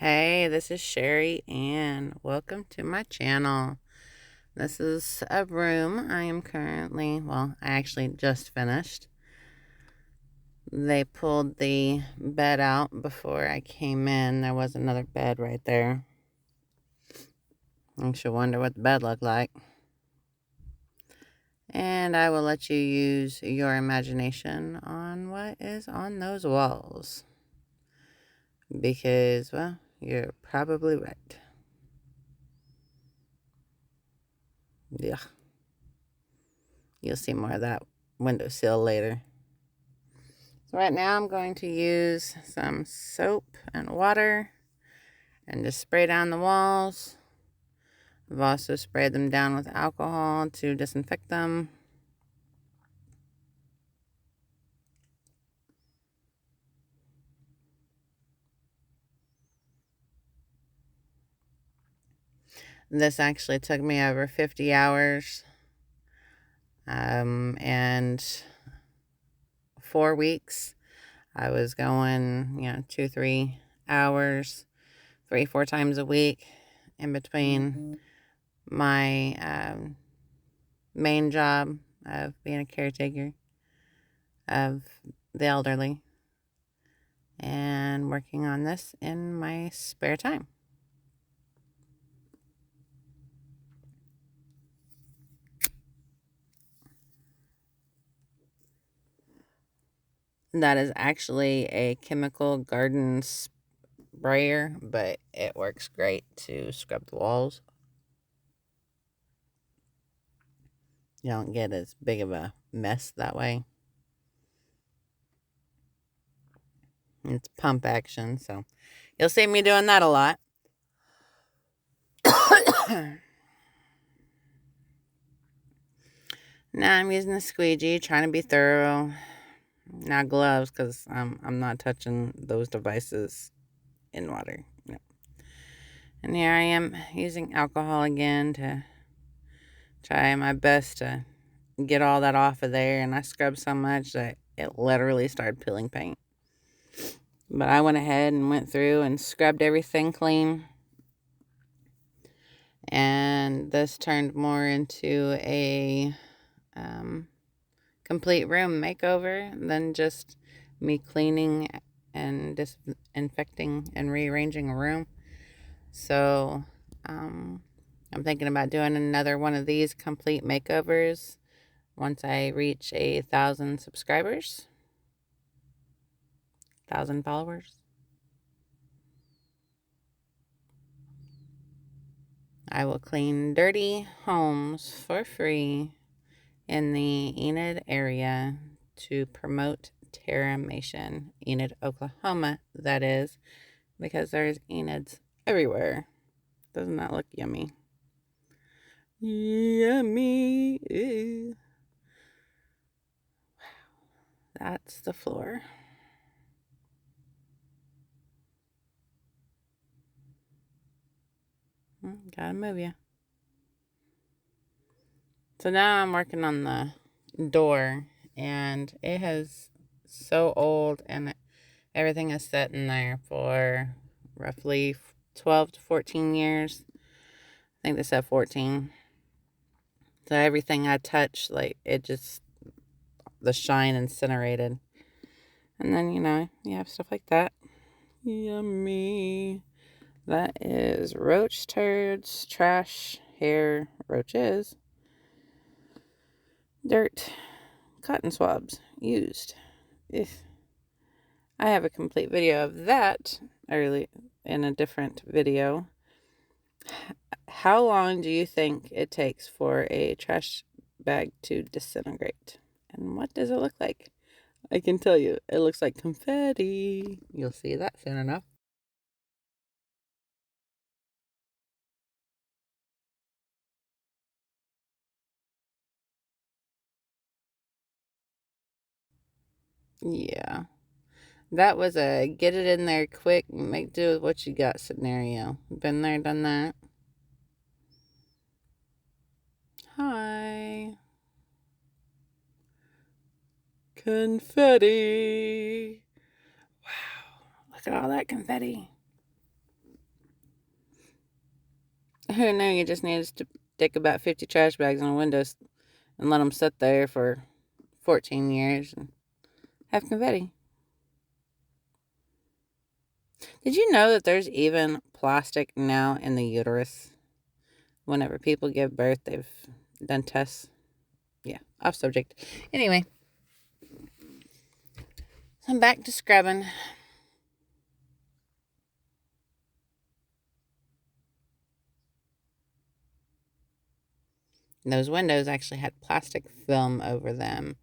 Hey, this is Sherry, and welcome to my channel. This is a room I am currently, I actually just finished. They pulled the bed out before I came in. There was another bed right there. You should wonder what the bed looked like. And I will let you use your imagination on what is on those walls. Because, you're probably right. Yeah. You'll see more of that windowsill later. So right now I'm going to use some soap and water and just spray down the walls. I've also sprayed them down with alcohol to disinfect them. This actually took me over 50 hours and 4 weeks. I was going, 2, 3 hours, 3, 4 times a week in between my main job of being a caretaker of the elderly and working on this in my spare time. That is actually a chemical garden sprayer, but it works great to scrub the walls. You don't get as big of a mess that way. It's pump action, so you'll see me doing that a lot. Now I'm using the squeegee, trying to be thorough. Not gloves, because I'm not touching those devices in water. No. And here I am using alcohol again to try my best to get all that off of there. And I scrubbed so much that it literally started peeling paint. But I went ahead and went through and scrubbed everything clean. And this turned more into a complete room makeover than just me cleaning and disinfecting and rearranging a room. So I'm thinking about doing another one of these complete makeovers once I reach 1,000 subscribers, 1,000 followers. I will clean dirty homes for free in the Enid area to promote terramation. Enid, Oklahoma, that is, because there's Enids everywhere. Doesn't that look yummy? Yummy. Ew. Wow, that's the floor. Gotta move you. So now I'm working on the door, and it has so old, and everything is set in there for roughly 12 to 14 years. I think they said 14. So everything I touch, like, it just, the shine incinerated. And then, you have stuff like that. Yummy. That is roach turds, trash, hair, roaches, dirt, cotton swabs used. Ugh. I have a complete video of that early in a different video. How long do you think it takes for a trash bag to disintegrate? And what does it look like? I can tell you, it looks like confetti. You'll see that soon enough. Yeah. That was a get it in there quick, make do with what you got scenario. Been there, done that. Hi. Confetti. Wow. Look at all that confetti. Who knew you just needed to stick about 50 trash bags on windows and let them sit there for 14 years and have confetti? Did you know that there's even plastic now in the uterus? Whenever people give birth, they've done tests. Yeah, off subject. Anyway, I'm back to scrubbing. Those windows actually had plastic film over them,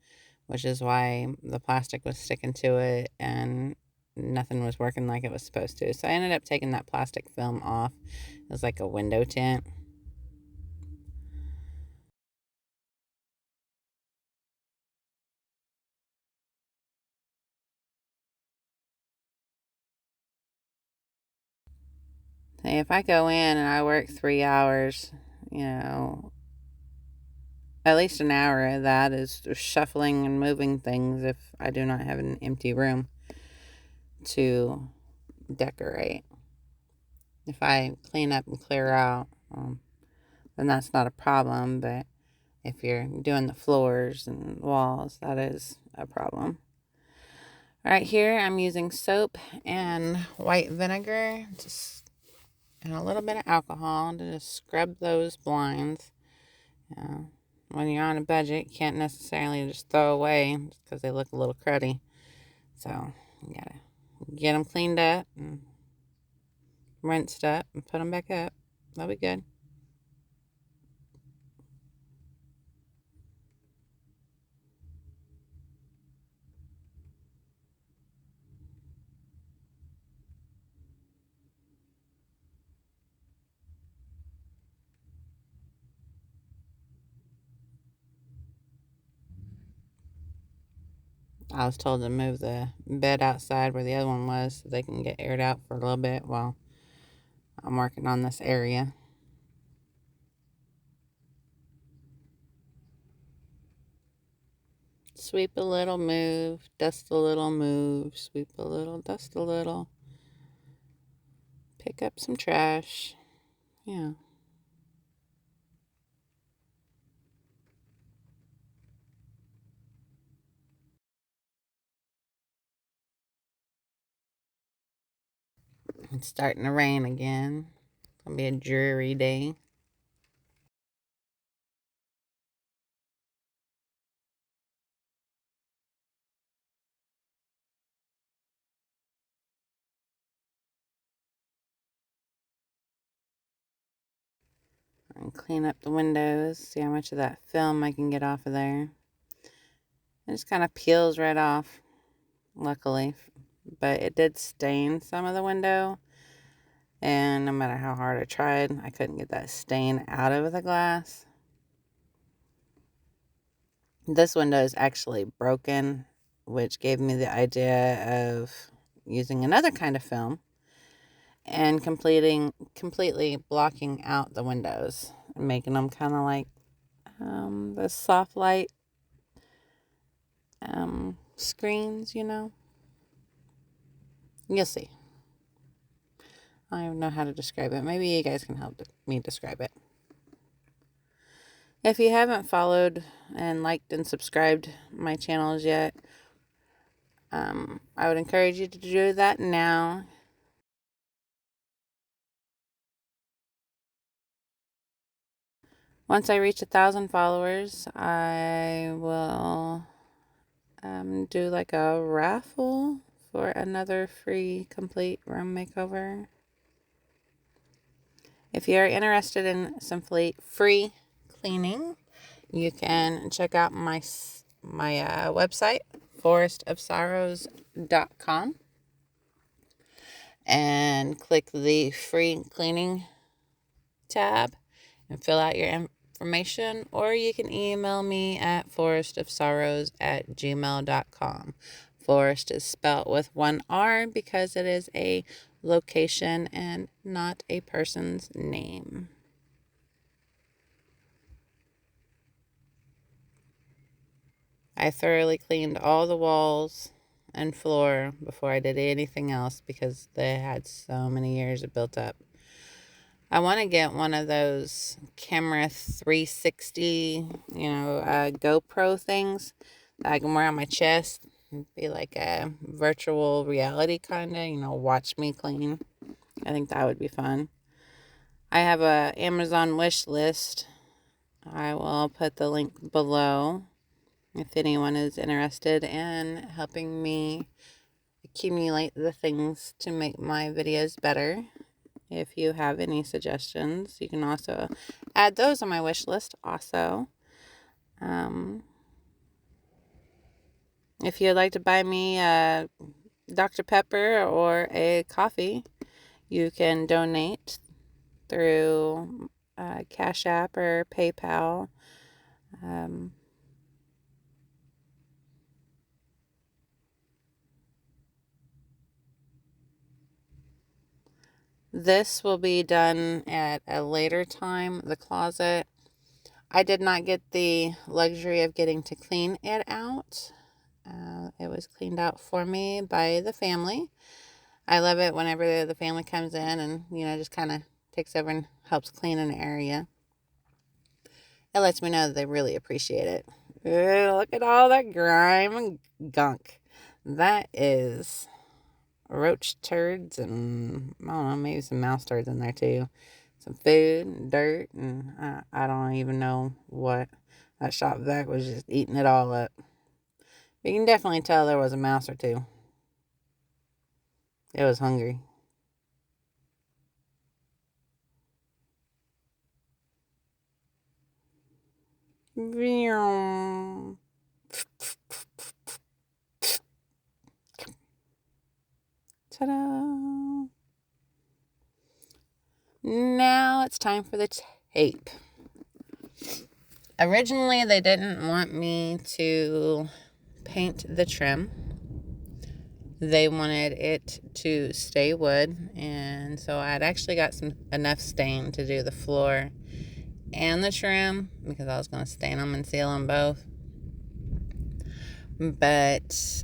which is why the plastic was sticking to it and nothing was working like it was supposed to. So I ended up taking that plastic film off. It was like a window tint. If I go in and I work 3 hours, you know, at least an hour of that is shuffling and moving things if I do not have an empty room to decorate. If I clean up and clear out, then that's not a problem. But if you're doing the floors and walls, that is a problem. Right here, I'm using soap and white vinegar and a little bit of alcohol to just scrub those blinds. When you're on a budget, you can't necessarily just throw away because they look a little cruddy. So you gotta get them cleaned up and rinsed up and put them back up. That'll be good. I was told to move the bed outside where the other one was so they can get aired out for a little bit while I'm working on this area. Sweep a little, move, dust a little, move, sweep a little, dust a little, pick up some trash. Yeah. It's starting to rain again. It's gonna be a dreary day. And clean up the windows, see how much of that film I can get off of there. It just kind of peels right off, luckily. But it did stain some of the window. And no matter how hard I tried, I couldn't get that stain out of the glass. This window is actually broken, which gave me the idea of using another kind of film and completely blocking out the windows and making them kind of like the soft light screens, you know. You'll see. I don't even know how to describe it. Maybe you guys can help me describe it. If you haven't followed and liked and subscribed my channels yet, I would encourage you to do that now. Once I reach 1,000 followers, I will do like a raffle for another free complete room makeover. If you're interested in some free cleaning, you can check out my website, forestofsorrows.com, and click the free cleaning tab and fill out your information, or you can email me at forestofsorrows@gmail.com. Forest is spelt with one R because it is a location and not a person's name. I thoroughly cleaned all the walls and floor before I did anything else because they had so many years of built up I want to get one of those camera 360, GoPro things that I can wear on my chest. It'd be like a virtual reality kind of, watch me clean. I think that would be fun. I have a Amazon wish list. I will put the link below if anyone is interested in helping me accumulate the things to make my videos better. If you have any suggestions, you can also add those on my wish list also. If you'd like to buy me a Dr. Pepper or a coffee, you can donate through Cash App or PayPal. This will be done at a later time, the closet. I did not get the luxury of getting to clean it out. It was cleaned out for me by the family. I love it whenever the family comes in and, just kind of takes over and helps clean an area. It lets me know that they really appreciate it. Ew, look at all that grime and gunk. That is roach turds and, I don't know, maybe some mouse turds in there too. Some food and dirt, and I don't even know what. That shop vac was just eating it all up. You can definitely tell there was a mouse or two. It was hungry. Ta-da! Now it's time for the tape. Originally, they didn't want me to paint the trim. They wanted it to stay wood, and so I'd actually got enough stain to do the floor and the trim because I was going to stain them and seal them both. But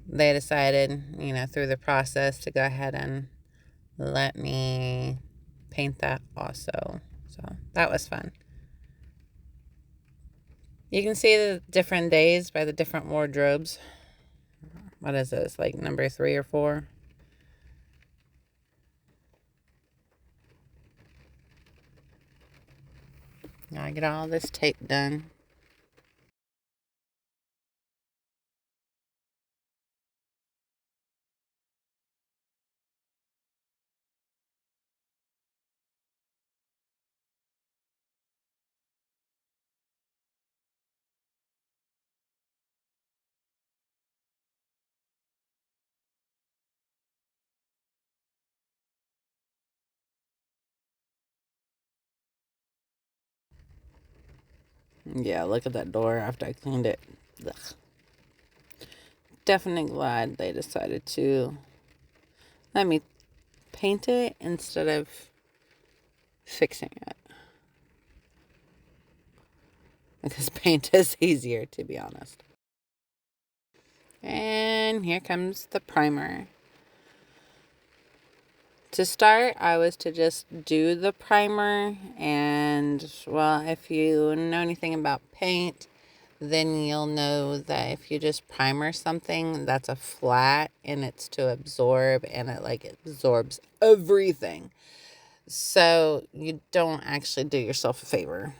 they decided, through the process to go ahead and let me paint that also. So that was fun. You can see the different days by the different wardrobes. What is this, like number 3 or 4? Now I get all this tape done. Yeah, look at that door after I cleaned it. Ugh. Definitely glad they decided to let me paint it instead of fixing it. Because paint is easier, to be honest. And here comes the primer. To start, I was to just do the primer, and well, if you know anything about paint, then you'll know that if you just primer something, that's a flat and it's to absorb, and it absorbs everything. So you don't actually do yourself a favor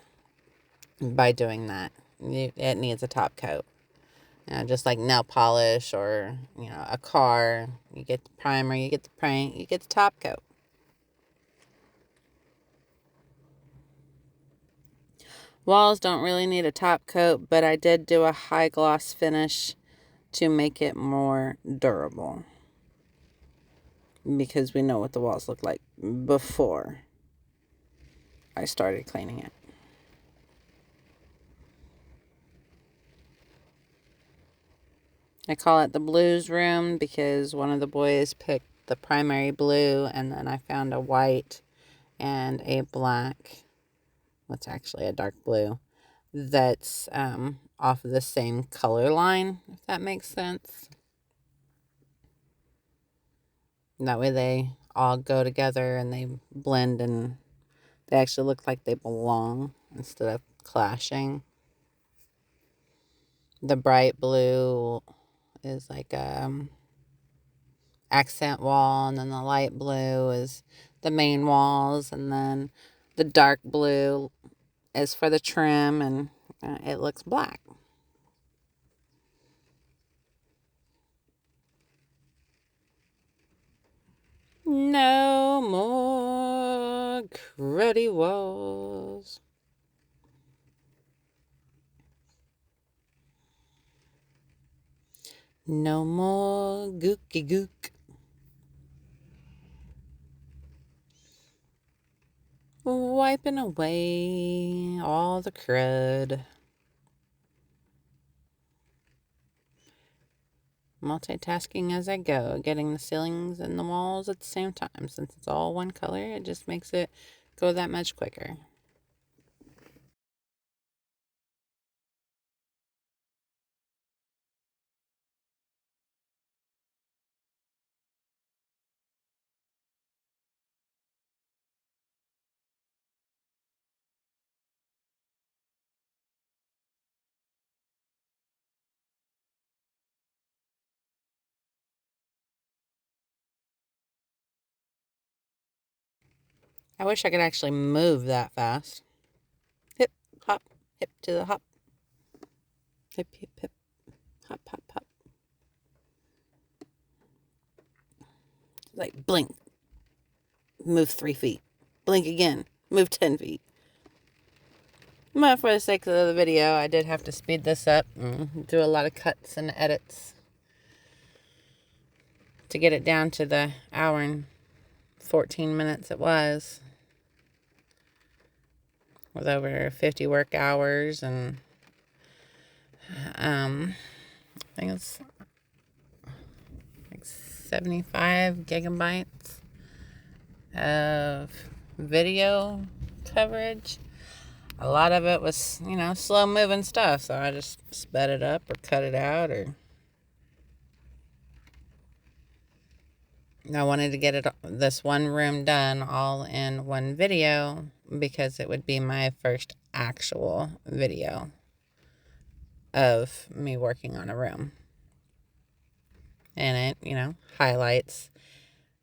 by doing that. It needs a top coat. Just like nail polish or, a car. You get the primer, you get the paint, you get the top coat. Walls don't really need a top coat, but I did do a high gloss finish to make it more durable. Because we know what the walls look like before I started cleaning it. I call it the blues room because one of the boys picked the primary blue, and then I found a white and a black, what's actually a dark blue, that's off of the same color line, if that makes sense. That way they all go together and they blend and they actually look like they belong instead of clashing. The bright blue is like a accent wall, and then the light blue is the main walls, and then the dark blue is for the trim, and it looks black. No more cruddy walls. No more gooky gook. Wiping away all the crud. Multitasking as I go, getting the ceilings and the walls at the same time. Since it's all one color, it just makes it go that much quicker. I wish I could actually move that fast. Hip, hop, hip to the hop. Hip, hip, hip. Hop, hop, hop. Like blink. Move 3 feet. Blink again. Move 10 feet. But for the sake of the video, I did have to speed this up and do a lot of cuts and edits to get it down to the hour and 14 minutes it was. With over 50 work hours, and I think it's like 75 gigabytes of video coverage. A lot of it was, slow moving stuff, so I just sped it up or cut it out, or I wanted to get this one room done all in one video because it would be my first actual video of me working on a room. And it, highlights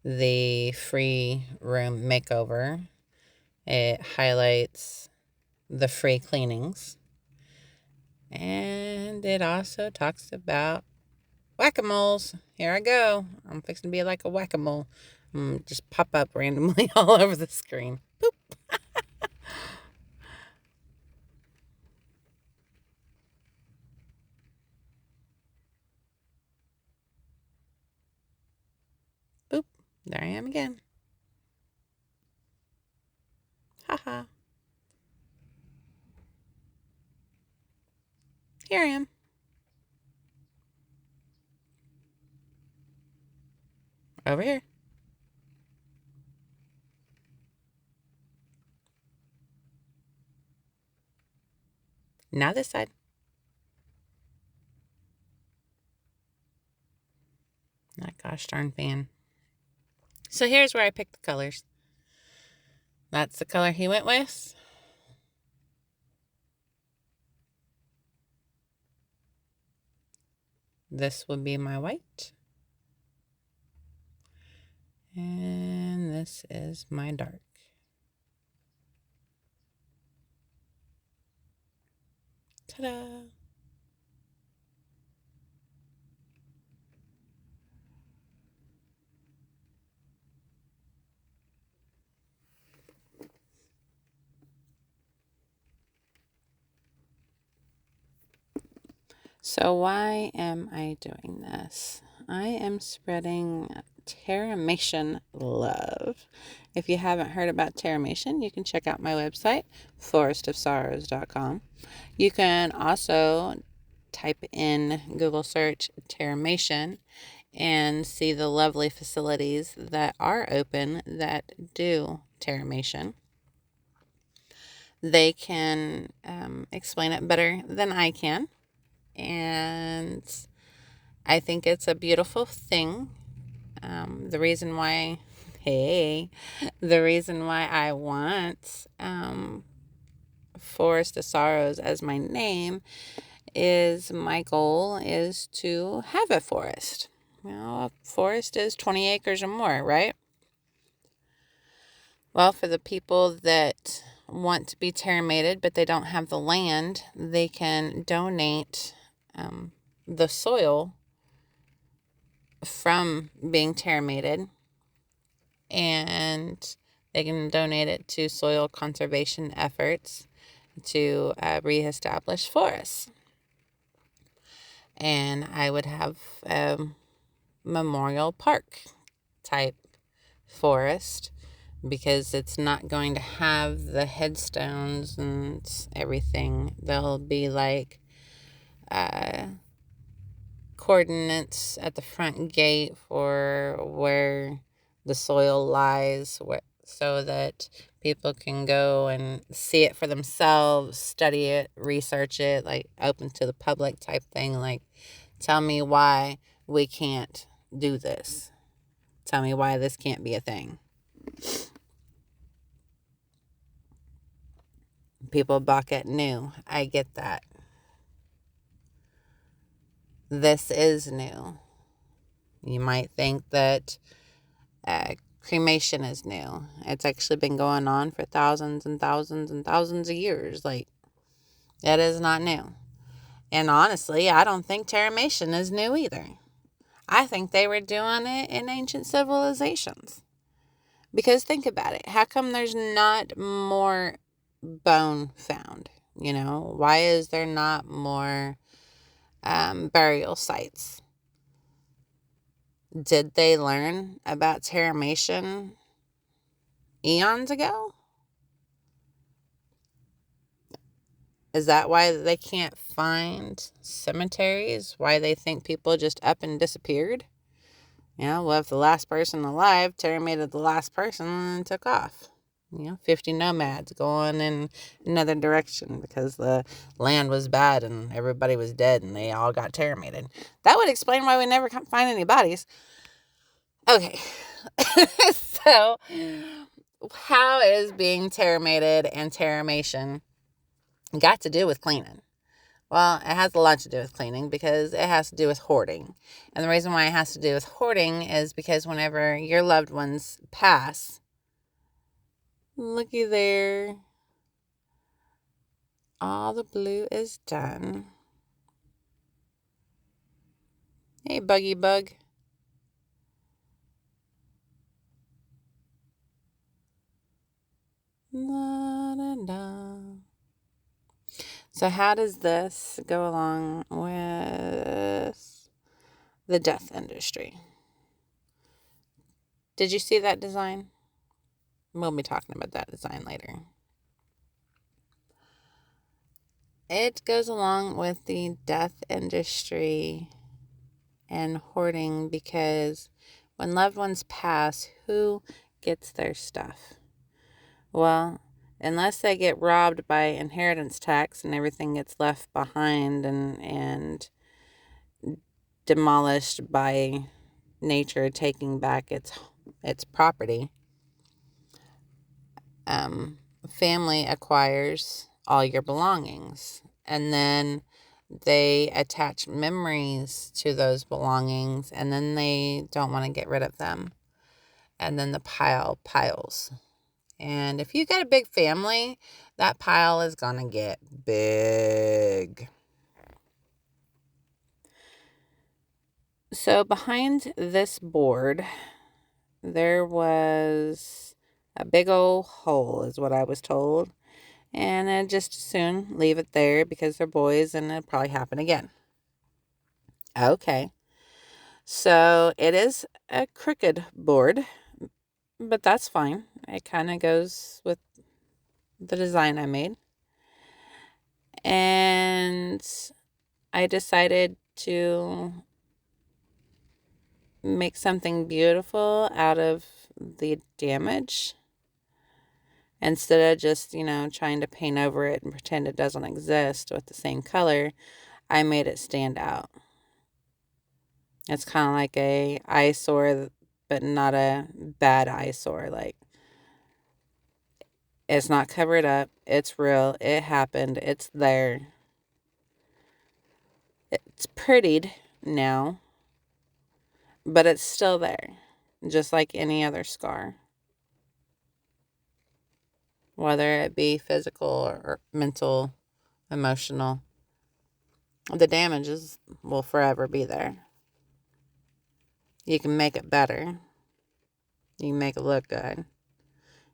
the free room makeover. It highlights the free cleanings. And it also talks about whack-a-moles. Here I go. I'm fixing to be like a whack-a-mole. Just pop up randomly all over the screen. Boop. Boop. There I am again. Haha. Here I am. Over here. Now this side. That gosh darn fan. So here's where I picked the colors. That's the color he went with. This would be my white. And this is my dark. Ta-da! So why am I doing this? I am spreading Terramation love. If you haven't heard about Terramation, you can check out my website, forestofsorrows.com. You can also type in Google search Terramation and see the lovely facilities that are open that do Terramation. They can explain it better than I can. And I think it's a beautiful thing. The reason why Hey, the reason why I want Forest of Sorrows as my name is my goal is to have a forest. Well, a forest is 20 acres or more, right? Well, for the people that want to be terramated but they don't have the land, they can donate the soil from being terramated, and they can donate it to soil conservation efforts to reestablish forests. And I would have a memorial park type forest because it's not going to have the headstones and everything. There'll be like uh, coordinates at the front gate for where the soil lies, so that people can go and see it for themselves, study it, research it, like open to the public type thing. Like, tell me why we can't do this. Tell me why this can't be a thing. People balk at new. I get that. This is new. You might think that cremation is new. It's actually been going on for thousands and thousands and thousands of years. Like, it is not new. And honestly, I don't think terramation is new either. I think they were doing it in ancient civilizations. Because think about it. How come there's not more bone found? You know, why is there not more burial sites? Did they learn about terramation eons ago? Is that why they can't find cemeteries? Why they think people just up and disappeared? Well, if the last person alive terramated the last person and took off. 50 nomads going in another direction because the land was bad and everybody was dead and they all got terramated. That would explain why we never find any bodies. Okay. So, how is being terramated and terramation got to do with cleaning? Well, it has a lot to do with cleaning because it has to do with hoarding. And the reason why it has to do with hoarding is because whenever your loved ones pass, looky there, all the blue is done. Hey, Buggy Bug. La, da, da. So how does this go along with the death industry? Did you see that design? We'll be talking about that design later. It goes along with the death industry and hoarding because when loved ones pass, who gets their stuff? Well, unless they get robbed by inheritance tax and everything gets left behind and demolished by nature taking back its property, family acquires all your belongings, and then they attach memories to those belongings, and then they don't want to get rid of them, and then the pile piles. And if you got a big family, that pile is gonna get big. So behind this board, there was a big old hole, is what I was told. And I just soon leave it there because they're boys and it'll probably happen again. Okay. So it is a crooked board, but that's fine. It kind of goes with the design I made. And I decided to make something beautiful out of the damage instead of just, trying to paint over it and pretend it doesn't exist with the same color. I made it stand out. It's kind of like a eyesore but not a bad eyesore. Like, it's not covered up. It's real. It happened. It's there. It's prettied now, but it's still there, just like any other scar, whether it be physical or mental, emotional. The damages will forever be there. You can make it better. You can make it look good.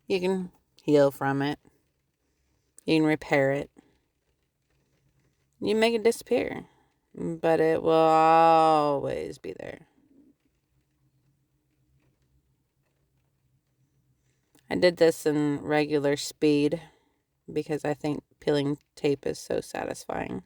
You can heal from it. You can repair it. You can make it disappear. But it will always be there. I did this in regular speed because I think peeling tape is so satisfying.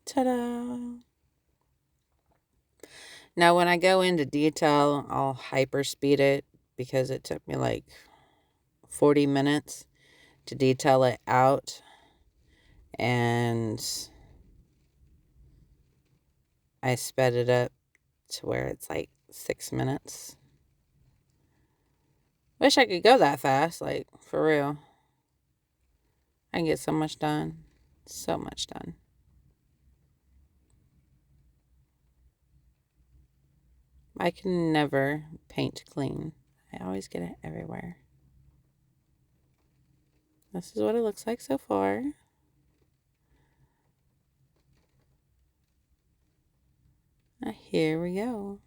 Ta-da! Now, when I go into detail, I'll hyperspeed it because it took me like 40 minutes to detail it out. And I sped it up to where it's like 6 minutes. Wish I could go that fast, like, for real. I can get so much done. So much done. I can never paint clean. I always get it everywhere. This is what it looks like so far. Here we go.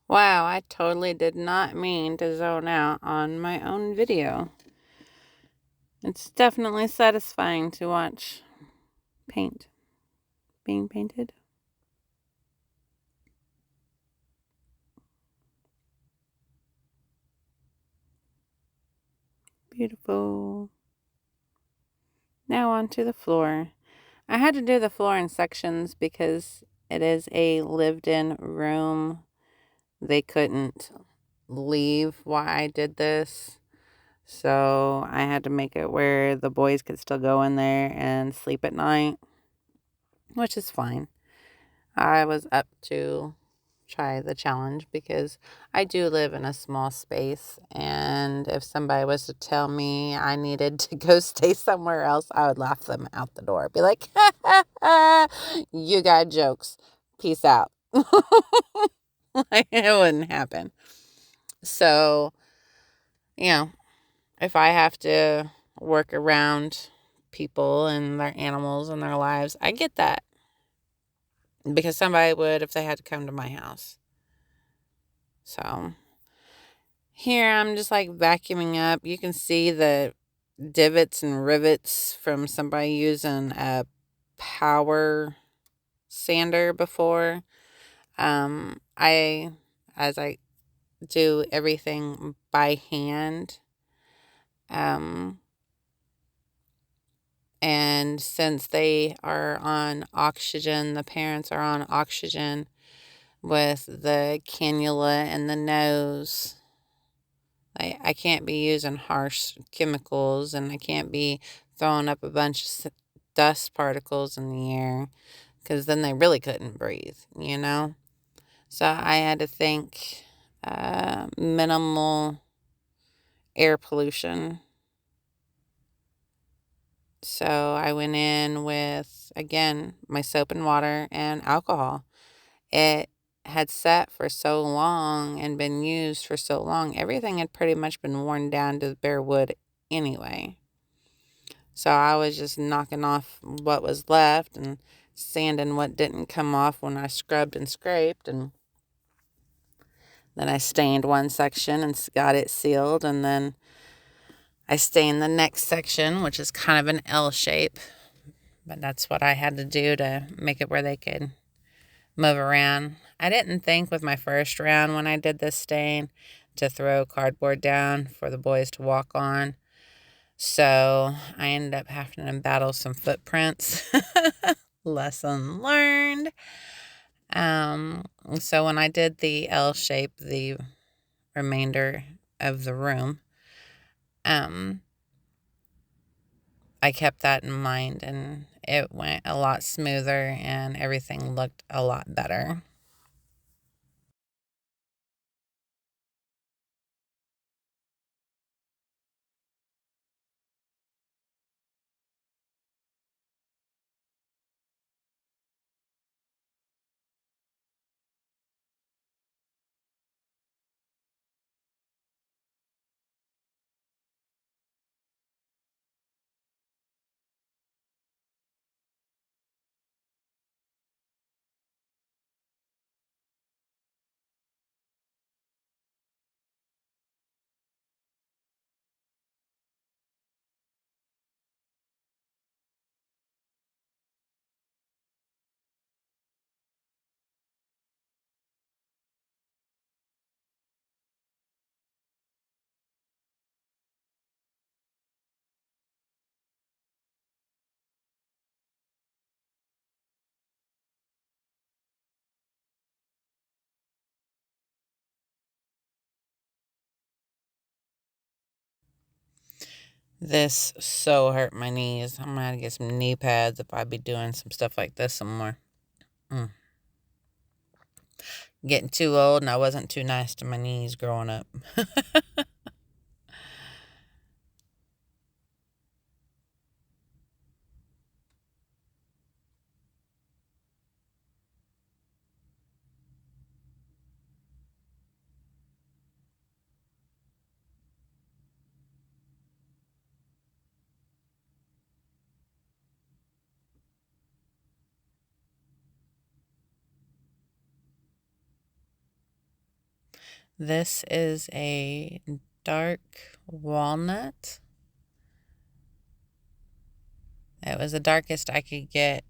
Wow, I totally did not mean to zone out on my own video. It's definitely satisfying to watch paint being painted. Beautiful. Now onto the floor. I had to do the floor in sections because it is a lived-in room. They couldn't leave while I did this. So I had to make it where the boys could still go in there and sleep at night, which is fine. I was up to try the challenge because I do live in a small space, and if somebody was to tell me I needed to go stay somewhere else, I would laugh them out the door. Be like, you got jokes. Peace out. Like, it wouldn't happen. So, you know, if I have to work around people and their animals and their lives, I get that. Because somebody would if they had to come to my house. So here I'm just like vacuuming up. You can see the divots and rivets from somebody using a power sander before. I as I do everything by hand. Um and since they are on oxygen, the parents are on oxygen with the cannula in the nose. I can't be using harsh chemicals, and I can't be throwing up a bunch of dust particles in the air because then they really couldn't breathe, you know? So I had to think minimal air pollution. So I went in with, again, my soap and water and alcohol. It had sat for so long and been used for so long, everything had pretty much been worn down to the bare wood anyway. So I was just knocking off what was left and sanding what didn't come off when I scrubbed and scraped. And then I stained one section and got it sealed. And then I stained the next section, which is kind of an L shape. But that's what I had to do to make it where they could move around. I didn't think with my first round when I did this stain to throw cardboard down for the boys to walk on. So I ended up having to battle some footprints. Lesson learned. So when I did the L shape, the remainder of the room, I kept that in mind, and it went a lot smoother and everything looked a lot better. This so hurt my knees. I'm gonna have to get some knee pads if I be doing some stuff like this some more. Mm. Getting too old, and I wasn't too nice to my knees growing up. This is a dark walnut. It was the darkest I could get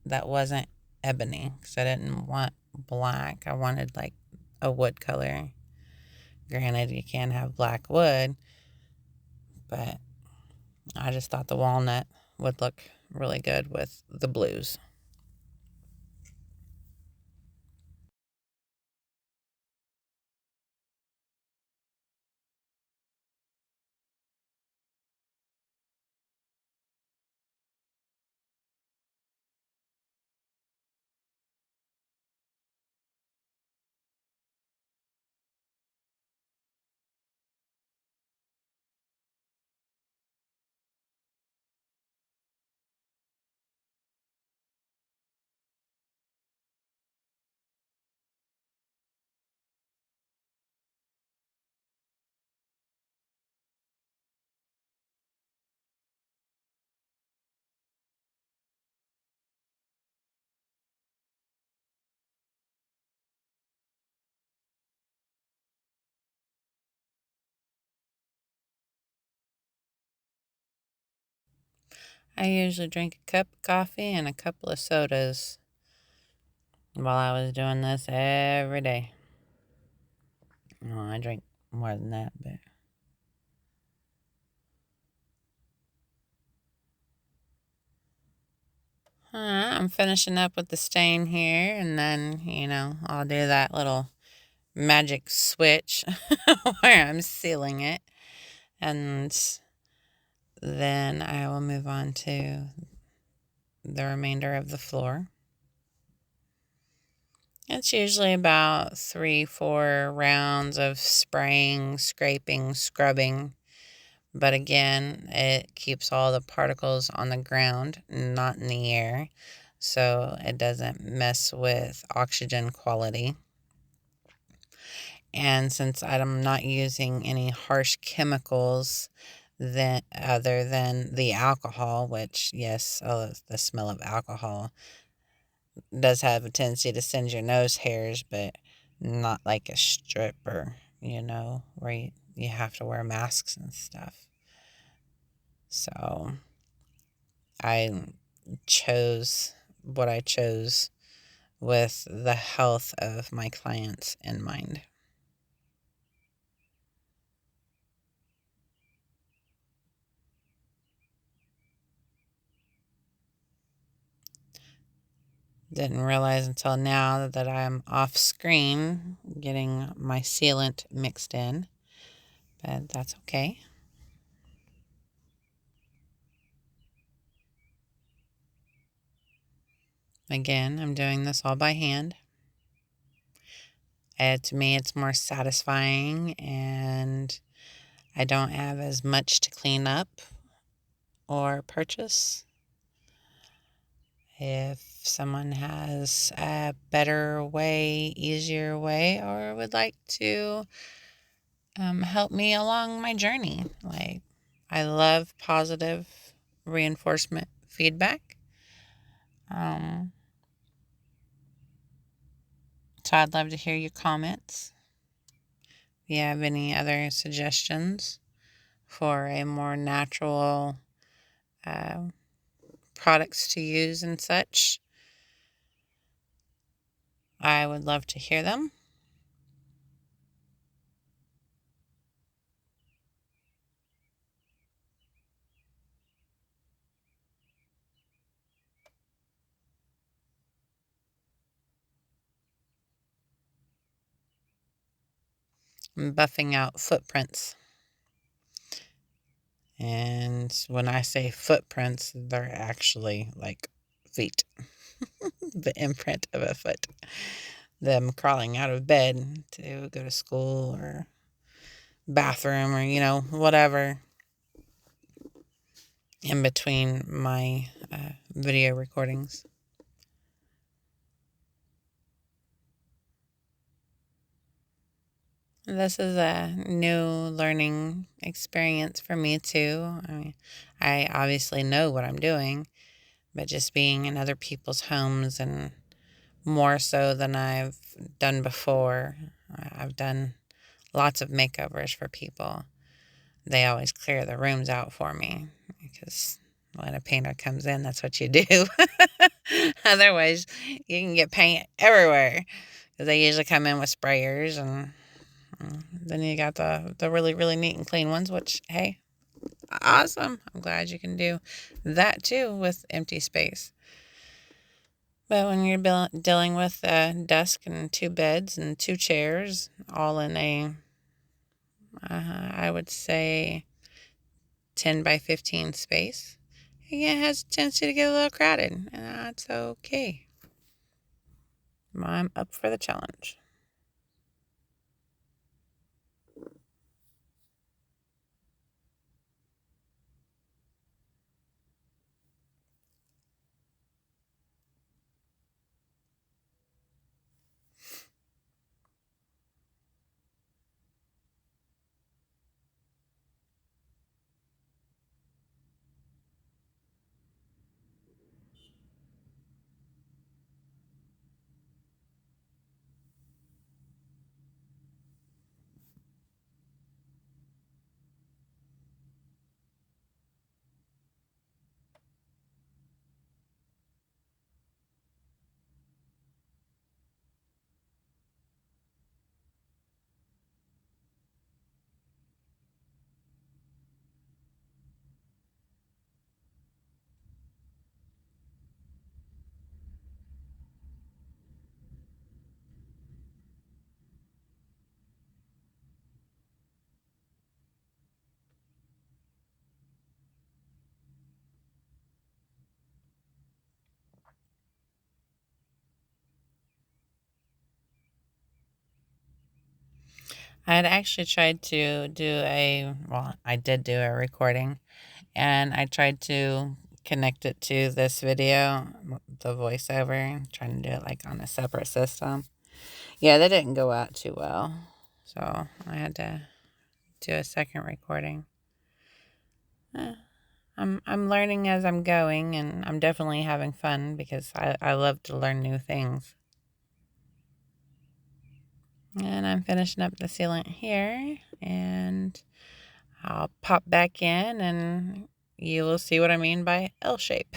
that wasn't ebony because I didn't want black. I wanted like a wood color. Granted, you can have black wood, but I just thought the walnut would look really good with the blues. I usually drink a cup of coffee and a couple of sodas while I was doing this every day. Oh, I drink more than that, but I'm finishing up with the stain here, and then, I'll do that little magic switch where I'm sealing it, and then I will move on to the remainder of the floor. It's usually about 3-4 rounds of spraying, scraping, scrubbing. But again, it keeps all the particles on the ground, not in the air, so it doesn't mess with oxygen quality. And since I'm not using any harsh chemicals other than the alcohol, which, yes, the smell of alcohol does have a tendency to singe your nose hairs, but not like a stripper, where you have to wear masks and stuff. So I chose what I chose with the health of my clients in mind. Didn't realize until now that I'm off screen getting my sealant mixed in, but that's okay. Again, I'm doing this all by hand. To me, it's more satisfying, and I don't have as much to clean up or purchase. If someone has a better way, easier way, or would like to help me along my journey, like, I love positive reinforcement feedback. Um, so I'd love to hear your comments. If you have any other suggestions for a more natural uh, products to use and such, I would love to hear them. I'm buffing out footprints. And when I say footprints, they're actually like feet, the imprint of a foot. Them crawling out of bed to go to school or bathroom or, whatever in between my video recordings. This is a new learning experience for me too. I mean, I obviously know what I'm doing, but just being in other people's homes, and more so than I've done before. I've done lots of makeovers for people. They always clear the rooms out for me because when a painter comes in, that's what you do. Otherwise, you can get paint everywhere because they usually come in with sprayers, and then you got the really, really neat and clean ones, which, hey, awesome. I'm glad you can do that too with empty space. But when you're dealing with a desk and 2 beds and 2 chairs, all in a, I would say, 10 by 15 space, it has a tendency to get a little crowded, and that's okay. I'm up for the challenge. I had actually tried to I did do a recording, and I tried to connect it to this video, the voiceover, trying to do it like on a separate system. Yeah, that didn't go out too well. So I had to do a second recording. Eh, I'm learning as I'm going, and I'm definitely having fun because I love to learn new things. And I'm finishing up the sealant here, and I'll pop back in and you will see what I mean by L shape.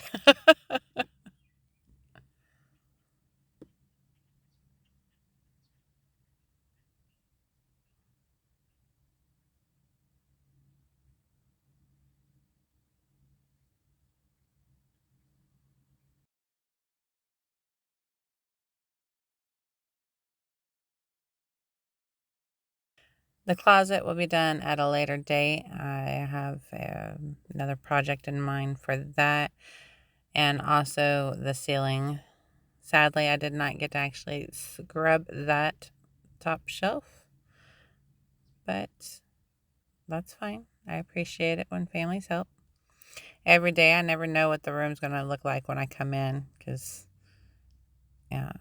The closet will be done at a later date. I have another project in mind for that, and also the ceiling. Sadly, I did not get to actually scrub that top shelf, but that's fine. I appreciate it when families help. Every day, I never know what the room's going to look like when I come in because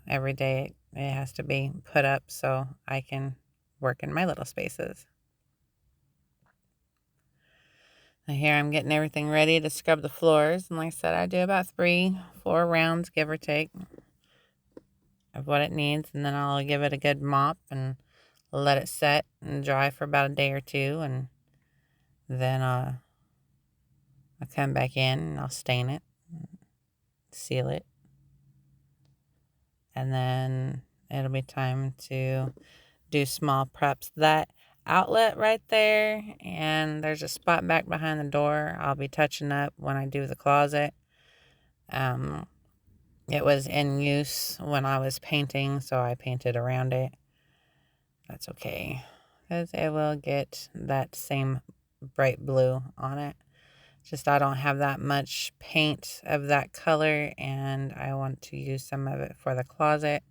every day it has to be put up so I can work in my little spaces. Here I'm getting everything ready to scrub the floors. And like I said, I do about 3-4 rounds, give or take, of what it needs. And then I'll give it a good mop and let it set and dry for about a day or two. And then I'll come back in and I'll stain it, seal it. And then it'll be time to do small preps. That outlet right there, and there's a spot back behind the door I'll be touching up when I do the closet. It was in use when I was painting, so I painted around it. That's okay, because it will get that same bright blue on it. Just I don't have that much paint of that color, and I want to use some of it for the closet.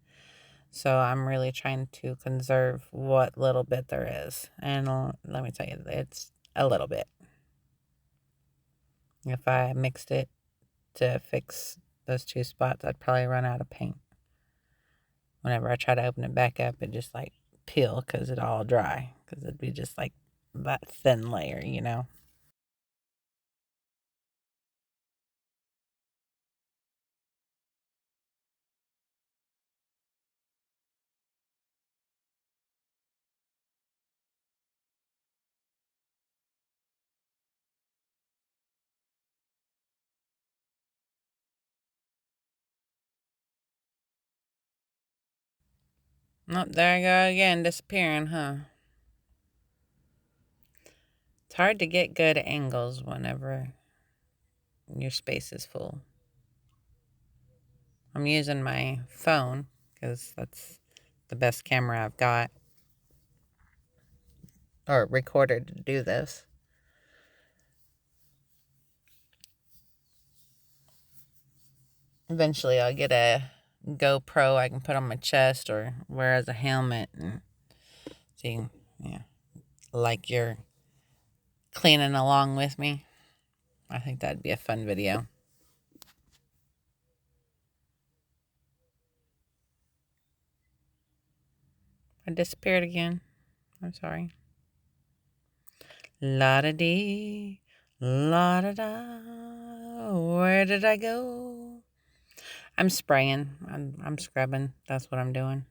So I'm really trying to conserve what little bit there is. And let me tell you, it's a little bit. If I mixed it to fix those 2 spots, I'd probably run out of paint. Whenever I try to open it back up, it just like peel because it all dry. Because it'd be just like that thin layer, you know. Oh, there I go again, disappearing, huh? It's hard to get good angles whenever your space is full. I'm using my phone because that's the best camera I've got, or recorder, to do this. Eventually, I'll get a GoPro I can put on my chest or wear as a helmet, and see, yeah, like you're cleaning along with me. I think that'd be a fun video. I disappeared again. I'm sorry. La da dee, la da da. Where did I go? I'm spraying. I'm scrubbing. That's what I'm doing.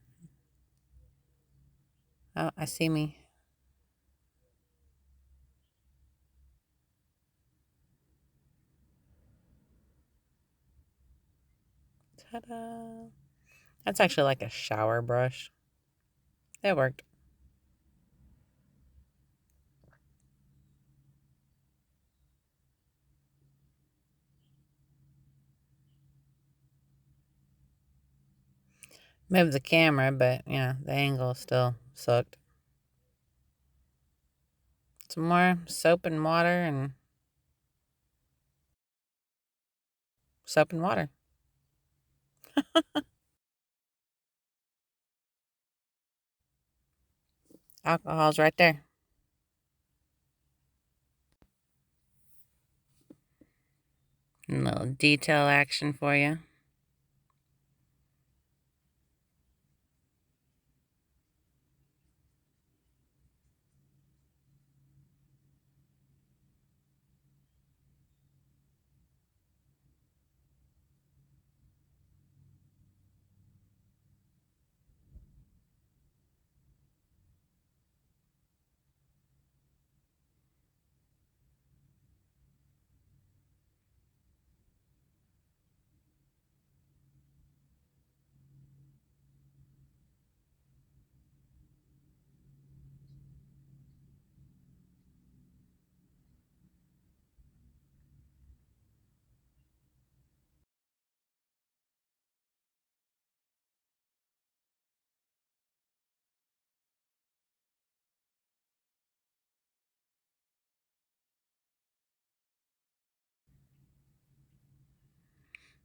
Oh, I see me. Ta-da. That's actually like a shower brush. It worked. Moved the camera, but yeah, the angle still sucked. Some more soap and water and soap and water. Alcohol's right there. A little detail action for you.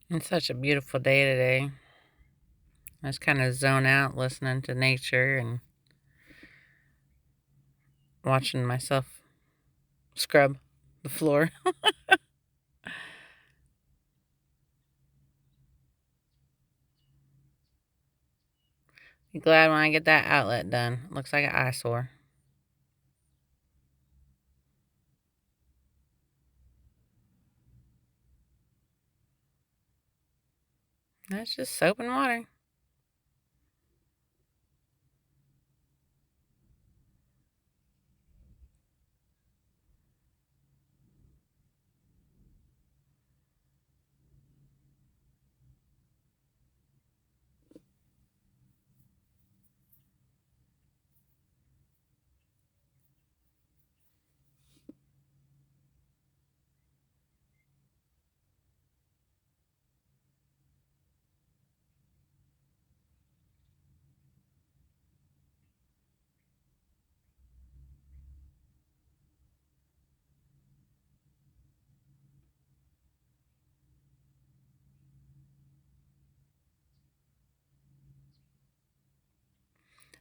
It's such a beautiful day today. I just kind of zone out listening to nature and watching myself scrub the floor. Be glad when I get that outlet done. Looks like an eyesore. That's just soap and water.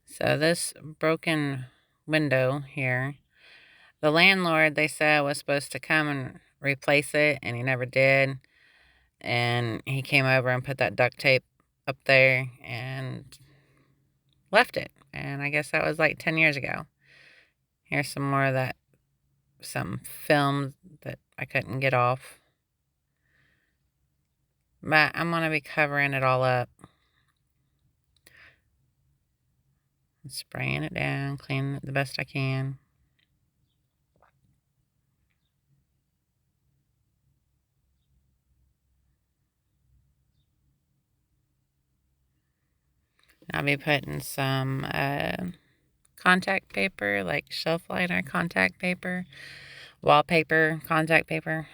So this broken window here, the landlord, they said, was supposed to come and replace it, and he never did. And he came over and put that duct tape up there and left it. And I guess that was like 10 years ago. Here's some more of that, some film that I couldn't get off. But I'm going to be covering it all up. Spraying it down, cleaning it the best I can. I'll be putting some contact paper, like shelf liner contact paper, wallpaper contact paper,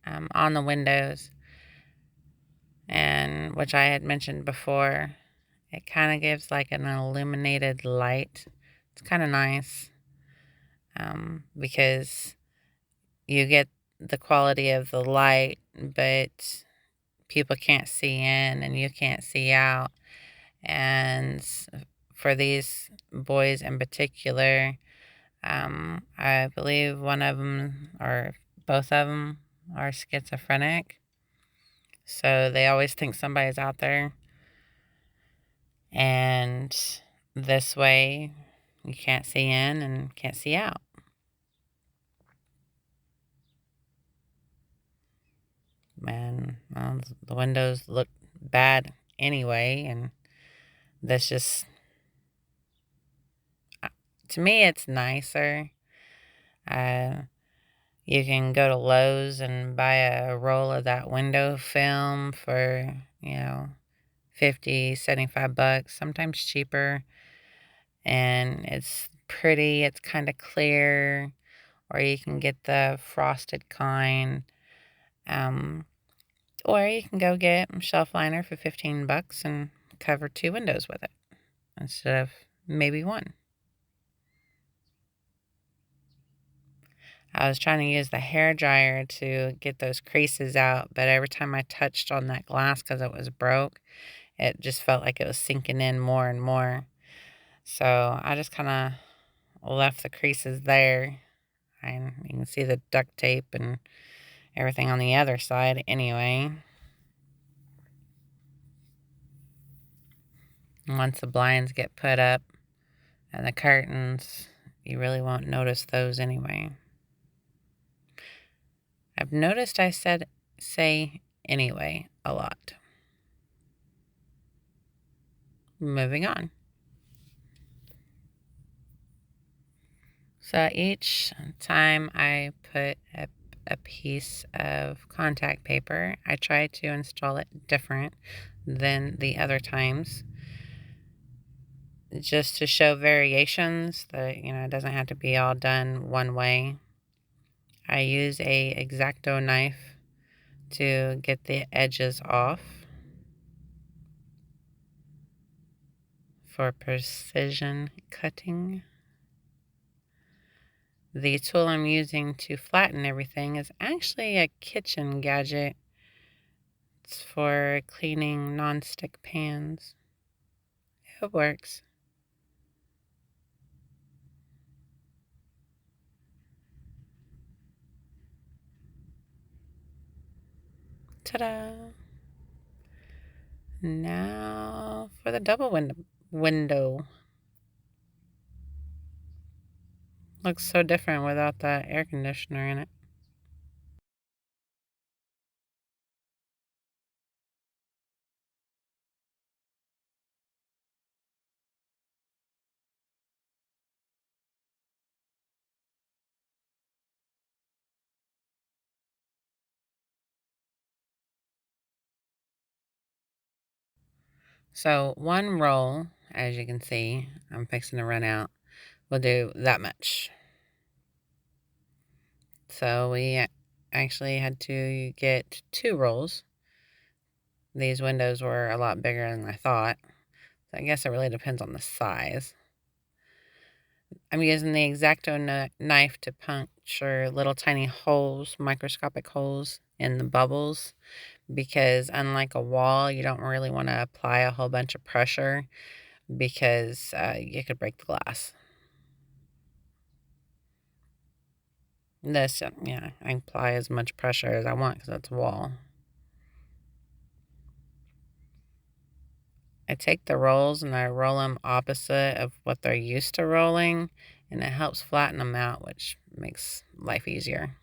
on the windows, and which I had mentioned before. It kind of gives like an illuminated light. It's kind of nice, because you get the quality of the light, but people can't see in and you can't see out. And for these boys in particular, I believe one of them or both of them are schizophrenic. So they always think somebody's out there. And this way, you can't see in and can't see out. And well, the windows look bad anyway. And this just, to me, it's nicer. Uh, you can go to Lowe's and buy a roll of that window film for, 50, $75, sometimes cheaper. And it's pretty, it's kind of clear. Or you can get the frosted kind. Or you can go get a shelf liner for $15 and cover 2 windows with it instead of maybe one. I was trying to use the hair dryer to get those creases out, but every time I touched on that glass because it was broke, it just felt like it was sinking in more and more. So I just kind of left the creases there. And you can see the duct tape and everything on the other side anyway. Once the blinds get put up and the curtains, you really won't notice those anyway. I've noticed I say anyway a lot. Moving on. So each time I put a piece of contact paper, I try to install it different than the other times, just to show variations that, it doesn't have to be all done one way. I use a X-Acto knife to get the edges off for precision cutting. The tool I'm using to flatten everything is actually a kitchen gadget. It's for cleaning non-stick pans. It works. Ta-da! Now for the double window. Looks so different without that air conditioner in it. So one roll, as you can see, I'm fixing to run out, will do that much. So we actually had to get 2 rolls. These windows were a lot bigger than I thought. So I guess it really depends on the size. I'm using the X-Acto knife to puncture little tiny holes, microscopic holes in the bubbles, because unlike a wall, you don't really want to apply a whole bunch of pressure because you could break the glass. This, I apply as much pressure as I want because it's a wall. I take the rolls and I roll them opposite of what they're used to rolling, and it helps flatten them out, which makes life easier.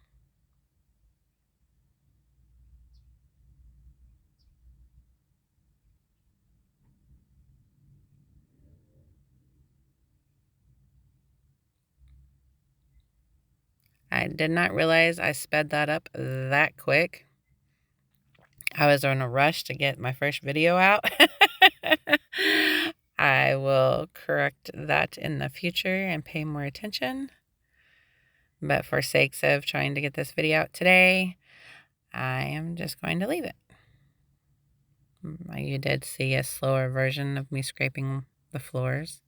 I did not realize I sped that up that quick. I was in a rush to get my first video out. correct that in the future and pay more attention. But for sakes of trying to get this video out today, I am just going to leave it. You did see a slower version of me scraping the floors.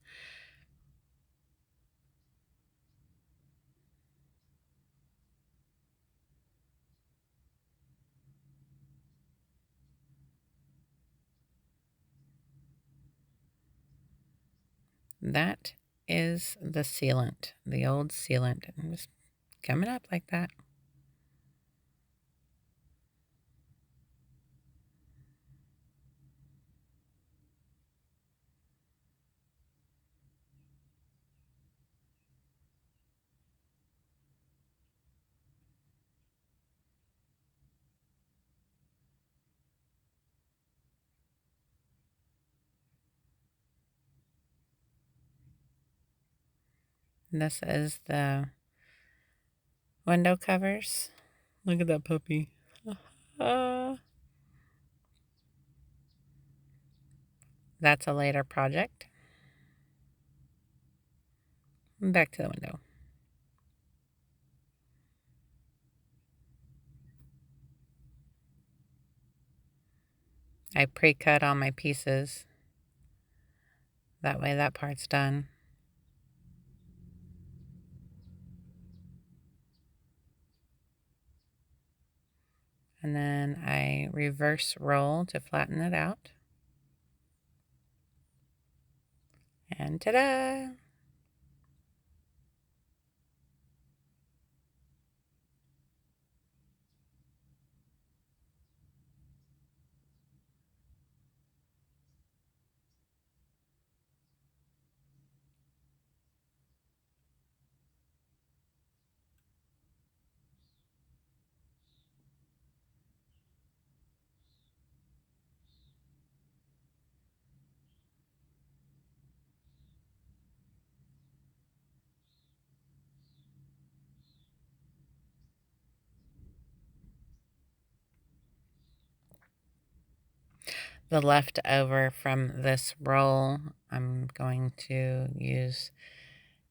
That is the sealant, the old sealant. I'm just coming up like that. This is the window covers. Look at that puppy. That's a later project. Back to the window. I pre-cut all my pieces. That way that part's done. And then I reverse roll to flatten it out. And ta-da! The leftover from this roll, I'm going to use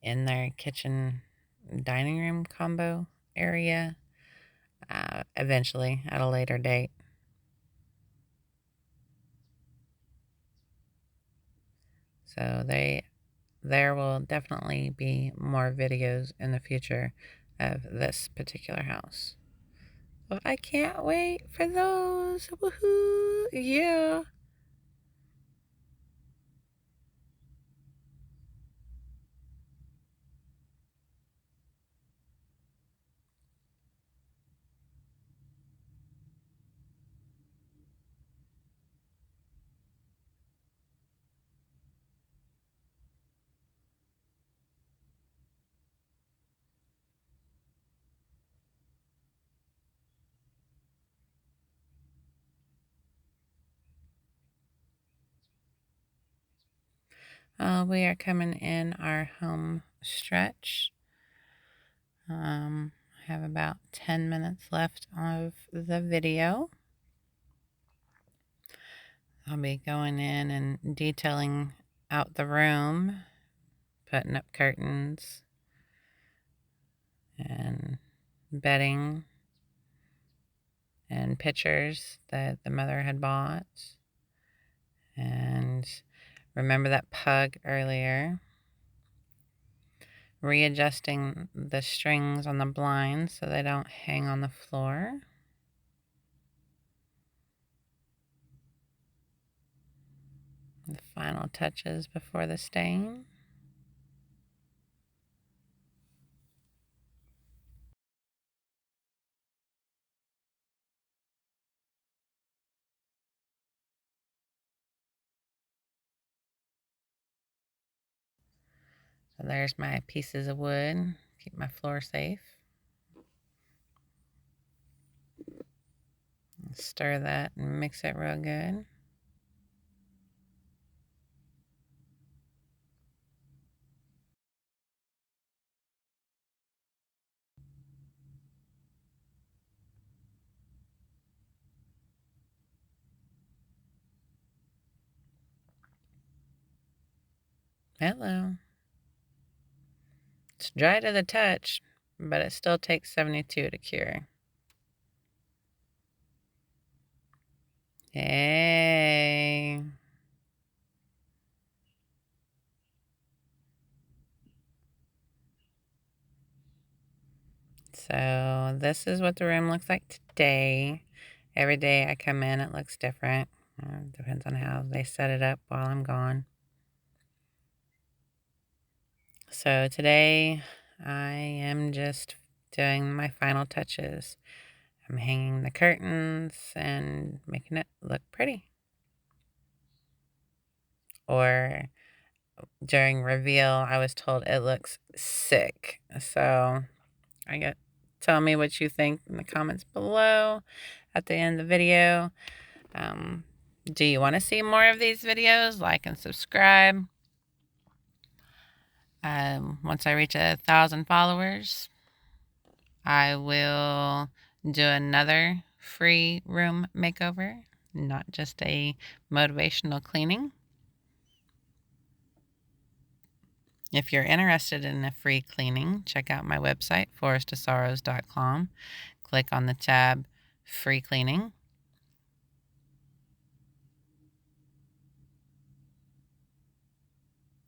in their kitchen dining room combo area eventually at a later date. So there will definitely be more videos in the future of this particular house. So I can't wait for those. Woohoo! Yeah. We are coming in our home stretch. I have about 10 minutes left of the video. I'll be going in and detailing out the room, putting up curtains and bedding and pictures that the mother had bought. And remember that pug earlier? Readjusting the strings on the blinds so they don't hang on the floor. The final touches before the stain. So there's my pieces of wood. Keep my floor safe. Stir that and mix it real good. Hello. It's dry to the touch, but it still takes 72 to cure. Hey. So this is what the room looks like today. Every day I come in, it looks different. Depends on how they set it up while I'm gone. So today I am just doing my final touches. I'm hanging the curtains and making it look pretty. Or during reveal, I was told it looks sick. So tell me what you think in the comments below at the end of the video. Do you want to see more of these videos? Like and subscribe. Once I reach 1,000 followers, I will do another free room makeover, not just a motivational cleaning. If you're interested in a free cleaning, check out my website, forestofsorrows.com. Click on the tab Free Cleaning.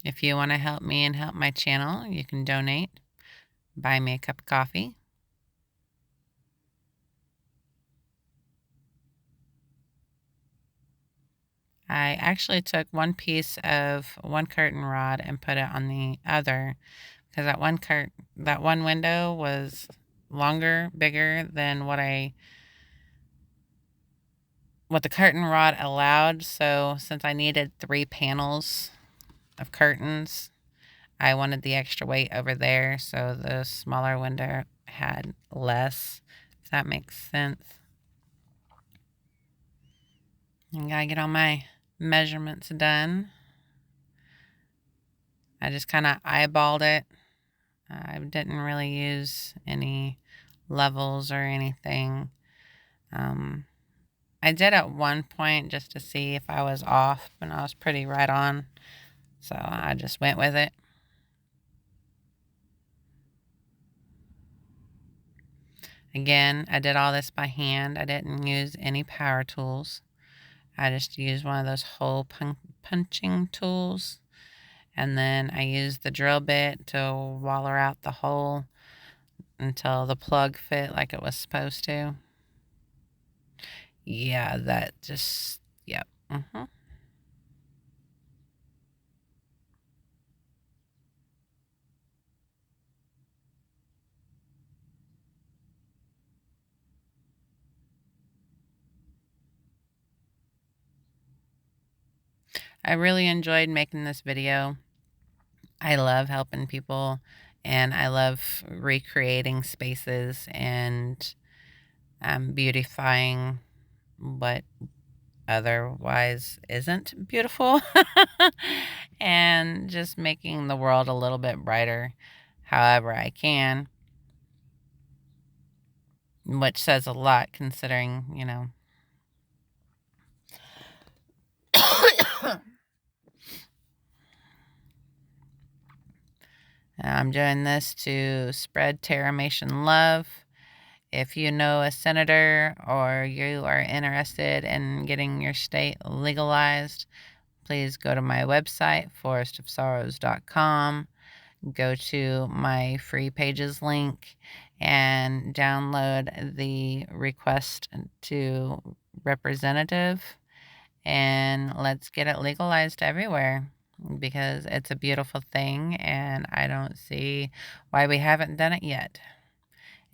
If you want to help me and help my channel, you can donate. Buy me a cup of coffee. I actually took one piece of one curtain rod and put it on the other because that one window was longer, bigger than what the curtain rod allowed. So since I needed 3 panels of curtains, I wanted the extra weight over there, so the smaller window had less, if that makes sense. I gotta get all my measurements done. I just kind of eyeballed it. I didn't really use any levels or anything. I did at one point just to see if I was off, and I was pretty right on, so I just went with it. Again, I did all this by hand. I didn't use any power tools. I just used one of those hole punching tools, and then I used the drill bit to waller out the hole until the plug fit like it was supposed to. Yeah, yep. I really enjoyed making this video. I love helping people, and I love recreating spaces and beautifying what otherwise isn't beautiful and just making the world a little bit brighter however I can, which says a lot considering, I'm doing this to spread Terramation love. If you know a senator or you are interested in getting your state legalized, please go to my website, forestofsorrows.com. Go to my free pages link and download the request to representative, and let's get it legalized everywhere because it's a beautiful thing and I don't see why we haven't done it yet.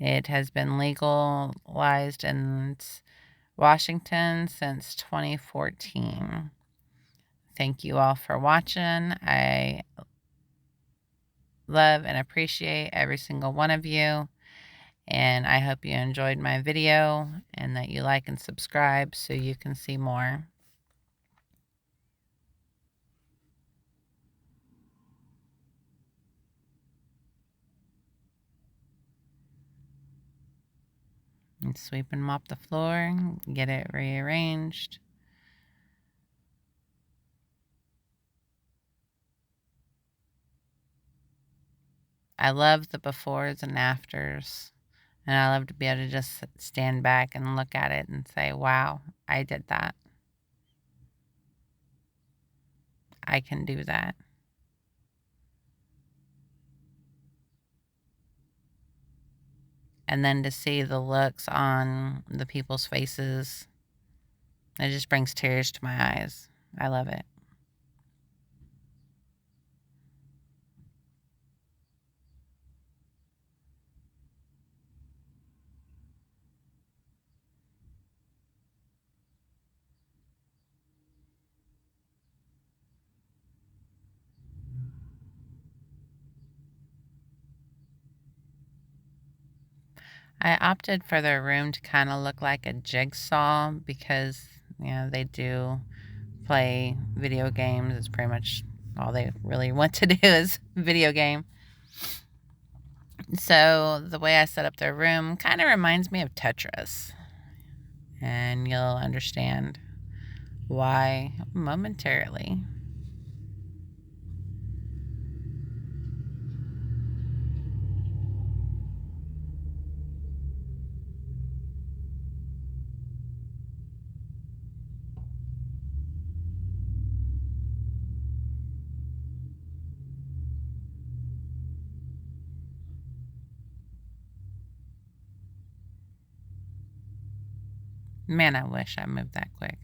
It has been legalized in Washington since 2014. Thank you all for watching. I love and appreciate every single one of you, and I hope you enjoyed my video and that you like and subscribe so you can see more. And sweep and mop the floor, get it rearranged. I love the befores and afters. And I love to be able to just stand back and look at it and say, wow, I did that. I can do that. And then to see the looks on the people's faces, it just brings tears to my eyes. I love it. I opted for their room to kind of look like a jigsaw because, they do play video games. It's pretty much all they really want to do is video game. So the way I set up their room kind of reminds me of Tetris. And you'll understand why momentarily. Man, I wish I moved that quick.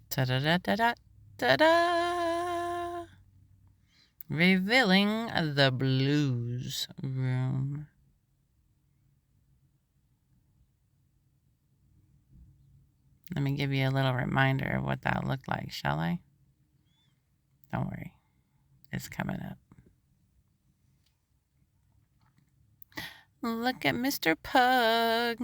Ta-da-da-da-da. Ta-da! Revealing the blues room. Let me give you a little reminder of what that looked like, shall I? Don't worry. It's coming up. Look at Mr. Pug.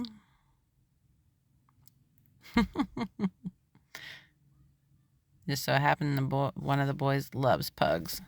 Just so happened one of the boys loves pugs.